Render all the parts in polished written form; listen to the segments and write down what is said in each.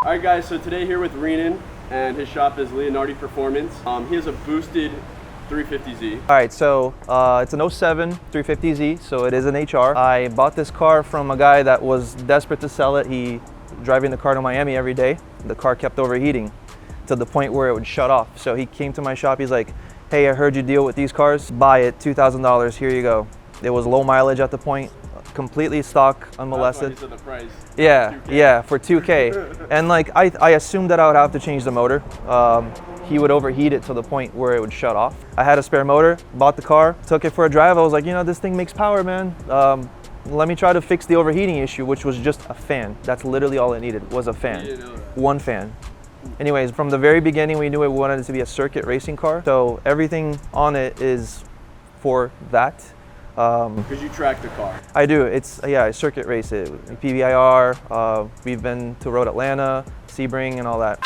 Alright guys, so today here with Renan, and his shop is Leonardi Performance. He has a boosted 350Z. Alright, so it's an 07 350Z, so it is an HR. I bought this car from a guy that was desperate to sell it. He driving the car to Miami every day. The car kept overheating to the point where it would shut off. So he came to my shop, he's like, hey, I heard you deal with these cars, buy it, $2,000, here you go. It was low mileage at the point, completely stock, unmolested. That's why he said the price. Yeah, for 2K. And like, I assumed that I would have to change the motor. He would overheat it to the point where it would shut off. I had a spare motor, bought the car, took it for a drive. I was like, you know, this thing makes power, man. Let me try to fix the overheating issue, which was just a fan. That's literally all it needed, was a fan. You didn't know that. One fan. Anyways, from the very beginning, we knew we wanted it to be a circuit racing car. So everything on it is for that. Because you track the car. I do. Yeah, I circuit race it. PBIR, we've been to Road Atlanta, Sebring, and all that.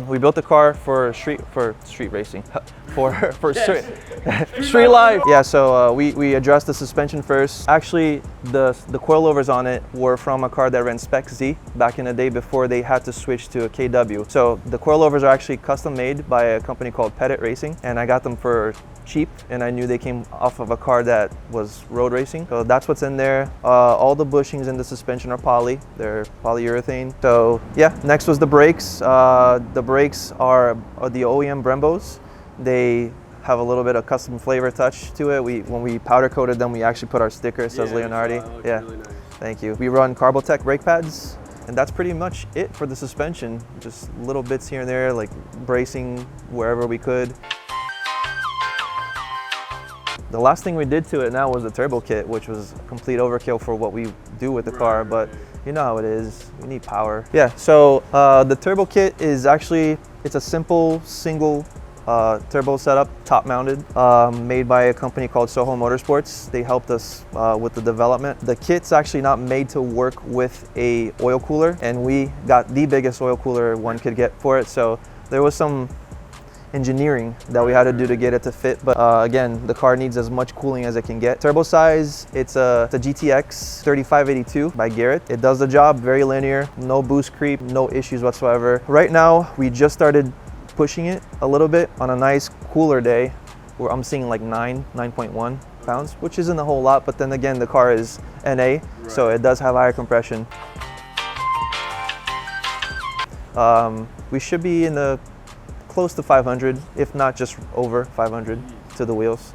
We built the car for street racing, for street life. Yeah, so we addressed the suspension first. Actually, the coilovers on it were from a car that ran Spec Z back in the day before they had to switch to a KW. So the coilovers are actually custom made by a company called Pettit Racing, and I got them for cheap, and I knew they came off of a car that was road racing. So that's what's in there. All the bushings in the suspension are poly. They're polyurethane. So yeah, next was the brakes. The brakes are the OEM Brembos. They have a little bit of custom flavor touch to it. When we powder coated them, we actually put our sticker. It says Leonardi. Yeah, really nice. Thank you. We run Carbotech brake pads, and that's pretty much it for the suspension. Just little bits here and there, like bracing wherever we could. The last thing we did to it now was the turbo kit, which was a complete overkill for what we do with the car, but you know how it is, we need power. Yeah, so the turbo kit is actually, it's a simple single turbo setup, top mounted, made by a company called Soho Motorsports. They helped us with the development. The kit's actually not made to work with a oil cooler, and we got the biggest oil cooler one could get for it, so there was some engineering that we had to do to get it to fit, but again, the car needs as much cooling as it can get. Turbo size, it's a GTX 3582 by Garrett. It does the job, very linear, no boost creep, no issues whatsoever. Right now, we just started pushing it a little bit on a nice cooler day where I'm seeing like 9.1 pounds, which isn't a whole lot, but then again, the car is NA, so it does have higher compression. We should be in the close to 500, if not just over 500 to the wheels.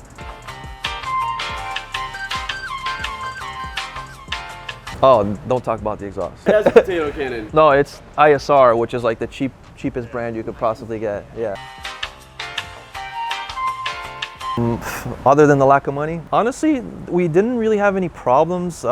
Oh, don't talk about the exhaust. It has a potato cannon. No, it's ISR, which is like the cheapest brand you could possibly get, yeah. Other than the lack of money, honestly, we didn't really have any problems.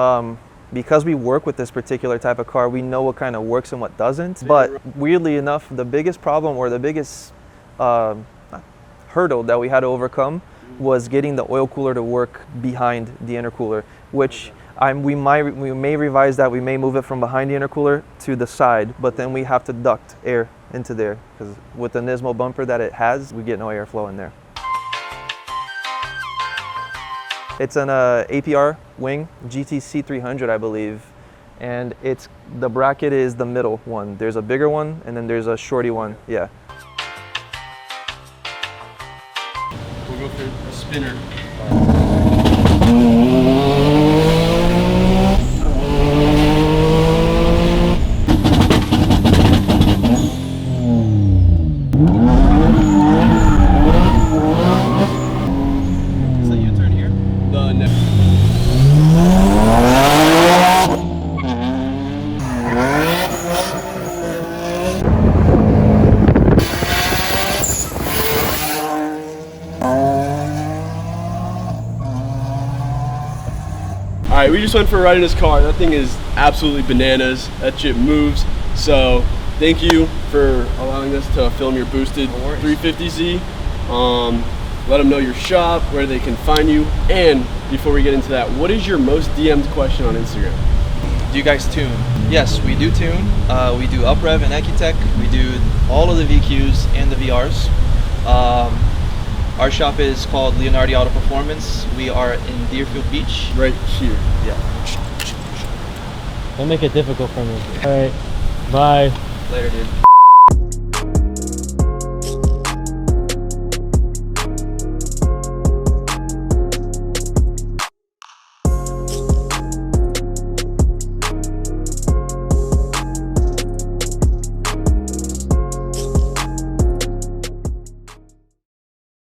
Because we work with this particular type of car, we know what kind of works and what doesn't. But weirdly enough, the biggest problem or the biggest hurdle that we had to overcome was getting the oil cooler to work behind the intercooler, which we may revise that. We may move it from behind the intercooler to the side, but then we have to duct air into there because with the Nismo bumper that it has, we get no airflow in there. It's an APR wing, GTC 300, I believe, and the bracket is the middle one. There's a bigger one, and then there's a shorty one, yeah. We'll go through a spinner. Alright, we just went for a ride in his car. That thing is absolutely bananas. That shit moves. So, thank you for allowing us to film your boosted 350Z. Let them know your shop, where they can find you. And before we get into that, what is your most DM'd question on Instagram? Do you guys tune? Yes, we do tune. We do UpRev and Ecutech. We do all of the VQs and the VRs. Our shop is called Leonardi Auto Performance. We are in Deerfield Beach. Right here. Yeah. Don't make it difficult for me. All right, bye. Later, dude.